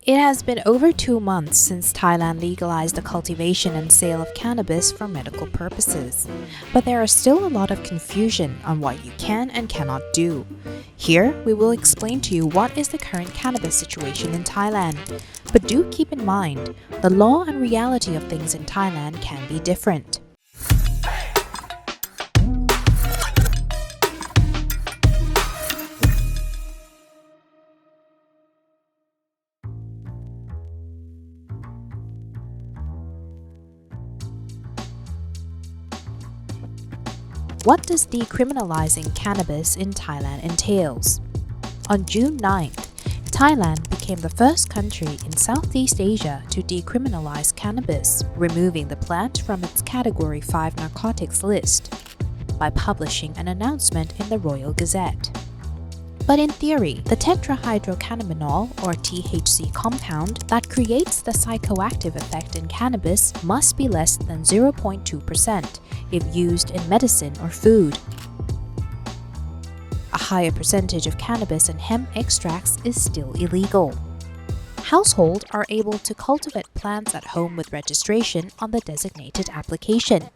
It has been over 2 months since Thailand legalized the cultivation and sale of cannabis for medical purposes. But there are still a lot of confusion on what you can and cannot do. Here, we will explain to you what is the current cannabis situation in Thailand. But do keep in mind, the law and reality of things in Thailand can be different. What does decriminalizing cannabis in Thailand entails? On June 9th, Thailand became the first country in Southeast Asia to decriminalize cannabis, removing the plant from its Category 5 narcotics list by publishing an announcement in the Royal Gazette. But in theory, the tetrahydrocannabinol or THC compound that creates the psychoactive effect in cannabis must be less than 0.2% if used in medicine or food. A higher percentage of cannabis and hemp extracts is still illegal. Households are able to cultivate plants at home with registration on the designated application,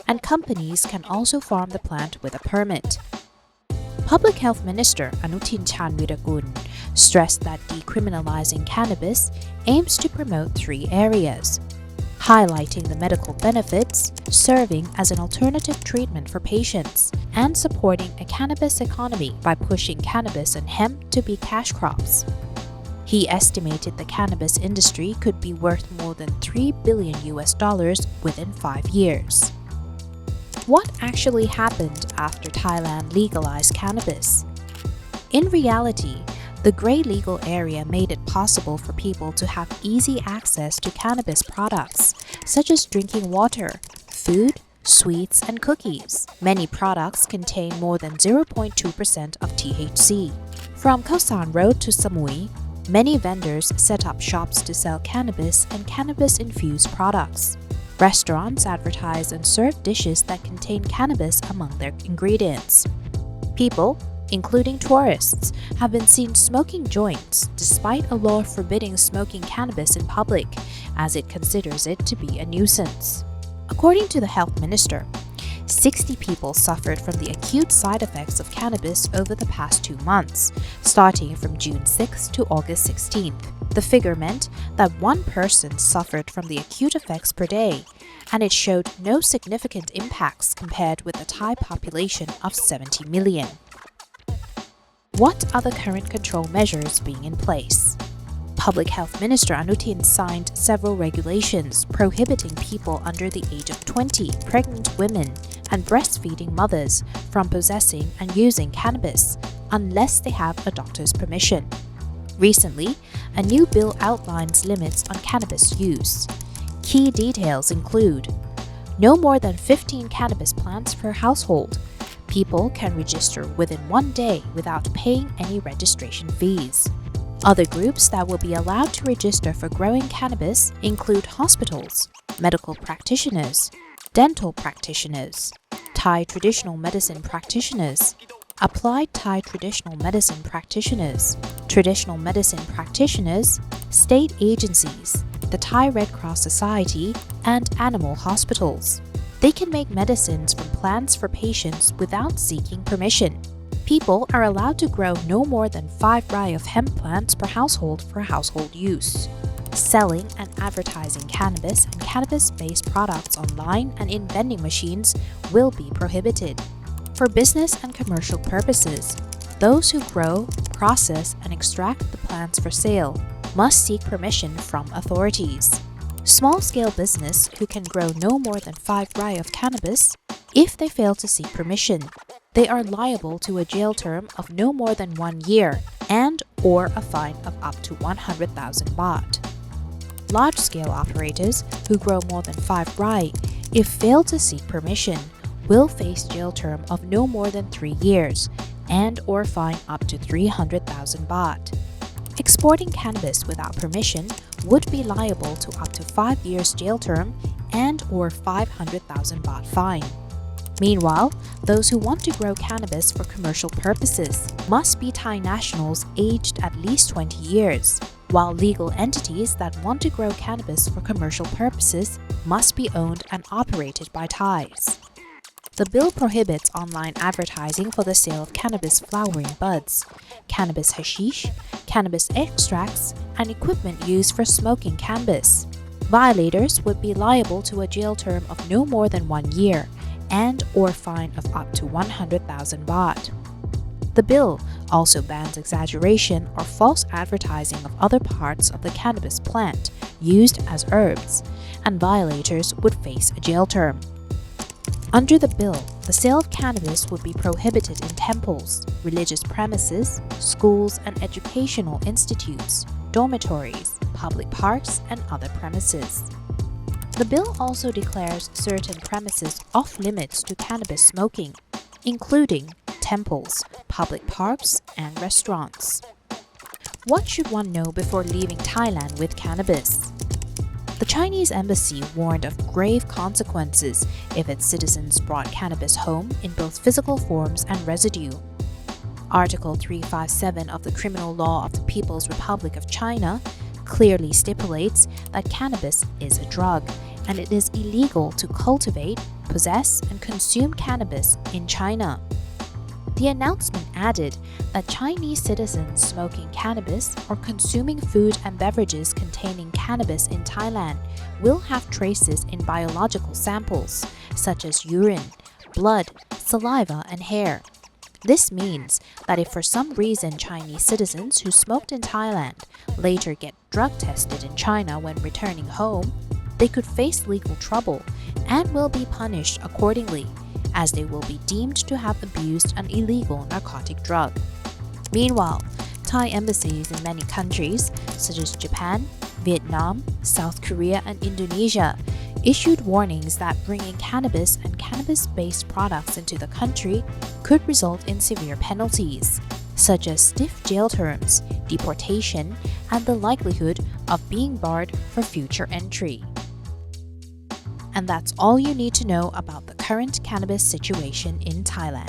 and companies can also farm the plant with a permit. Public Health Minister Anutin Chanvirakul stressed that decriminalizing cannabis aims to promote 3 areas: highlighting the medical benefits, serving as an alternative treatment for patients, and supporting a cannabis economy by pushing cannabis and hemp to be cash crops. He estimated the cannabis industry could be worth more than $3 billion within 5 years. What actually happened after Thailand legalized cannabis? In reality, the gray legal area made it possible for people to have easy access to cannabis products, such as drinking water, food, sweets, and cookies. Many products contain more than 0.2% of THC. From Khao San Road to Samui, many vendors set up shops to sell cannabis and cannabis-infused products. Restaurants advertise and serve dishes that contain cannabis among their ingredients. People, including tourists, have been seen smoking joints despite a law forbidding smoking cannabis in public, as it considers it to be a nuisance. According to the health minister, 60 people suffered from the acute side effects of cannabis over the past 2 months, starting from June 6th to August 16th. The figure meant that 1 person suffered from the acute effects per day, and it showed no significant impacts compared with the Thai population of 70 million. What are the current control measures being in place? Public Health Minister Anutin signed several regulations prohibiting people under the age of 20, pregnant women, and breastfeeding mothers from possessing and using cannabis unless they have a doctor's permission. Recently, a new bill outlines limits on cannabis use. Key details include no more than 15 cannabis plants per household. People can register within 1 day without paying any registration fees. Other groups that will be allowed to register for growing cannabis include hospitals, medical practitioners, dental practitioners, Thai traditional medicine practitioners, applied Thai traditional medicine practitioners, state agencies, the Thai Red Cross Society, and animal hospitals. They can make medicines from plants for patients without seeking permission. People are allowed to grow no more than 5 rai of hemp plants per household for household use. Selling and advertising cannabis and cannabis-based products online and in vending machines will be prohibited. For business and commercial purposes, those who grow, process, and extract the plants for sale must seek permission from authorities. Small-scale business who can grow no more than 5 rai of cannabis, if they fail to seek permission, they are liable to a jail term of no more than 1 year and/or a fine of up to 100,000 baht. Large-scale operators who grow more than 5 rai, if fail to seek permission, will face jail term of no more than 3 years and/or fine up to 300,000 baht. Exporting cannabis without permission would be liable to up to 5 years jail term and/or 500,000 baht fine. Meanwhile, those who want to grow cannabis for commercial purposes must be Thai nationals aged at least 20 years. while legal entities that want to grow cannabis for commercial purposes must be owned and operated by Thais. The bill prohibits online advertising for the sale of cannabis flowering buds, cannabis hashish, cannabis extracts, and equipment used for smoking cannabis. Violators would be liable to a jail term of no more than 1 year and/or fine of up to 100,000 baht. The bill also bans exaggeration or false advertising of other parts of the cannabis plant used as herbs, and violators would face a jail term. Under the bill, the sale of cannabis would be prohibited in temples, religious premises, schools and educational institutes, dormitories, public parks, and other premises. The bill also declares certain premises off-limits to cannabis smoking, including temples, public parks, and restaurants. What should one know before leaving Thailand with cannabis? The Chinese embassy warned of grave consequences if its citizens brought cannabis home in both physical forms and residue. Article 357 of the Criminal Law of the People's Republic of China clearly stipulates that cannabis is a drug, and it is illegal to cultivate, possess, and consume cannabis in China. The announcement added that Chinese citizens smoking cannabis or consuming food and beverages containing cannabis in Thailand will have traces in biological samples, such as urine, blood, saliva, and hair. This means that if for some reason Chinese citizens who smoked in Thailand later get drug tested in China when returning home, they could face legal trouble and will be punished accordingly, as they will be deemed to have abused an illegal narcotic drug. Meanwhile, Thai embassies in many countries, such as Japan, Vietnam, South Korea, and Indonesia, issued warnings that bringing cannabis and cannabis-based products into the country could result in severe penalties, such as stiff jail terms, deportation, and the likelihood of being barred for future entry. And that's all you need to know about the current cannabis situation in Thailand.